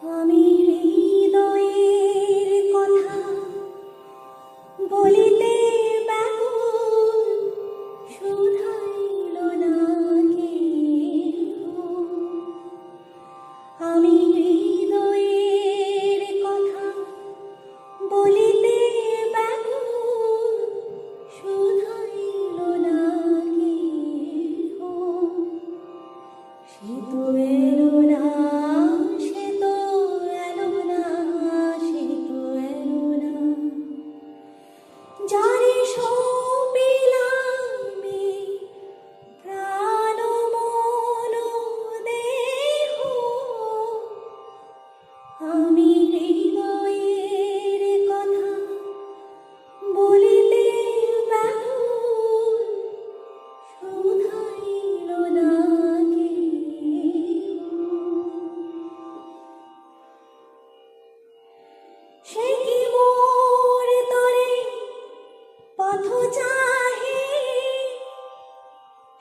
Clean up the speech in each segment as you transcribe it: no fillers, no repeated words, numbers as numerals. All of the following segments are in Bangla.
আমি হৃদয়ের কথা বলিতে ব্যাকুল, শুধাইল না কেহ। আমি হৃদয়ের কথা বলিতে ব্যাকুল, শুধাইল না কেহ। সে তো এলো না, সে তো এলো না, সে তো এলো না। যারে সপিলামে প্রাণ মন দেহ, আমি হৃদয়ের কথা বলিতে ব্যাকুল, শুধাইল না কেহ। সে কি মোর তরে পথ চাহে,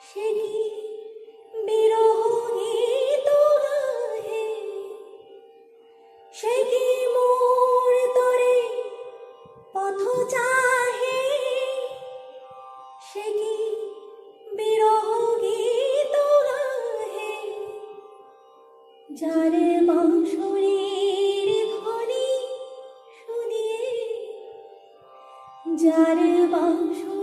সে কি বিরহ গীত গাহে। সে কি মোর তরে পথ চাহে, সে কি বিরহ গীত গাহে। যারে বাঁশরীর ধ্বনি শুনিয়ে, যারে বাঁশরীর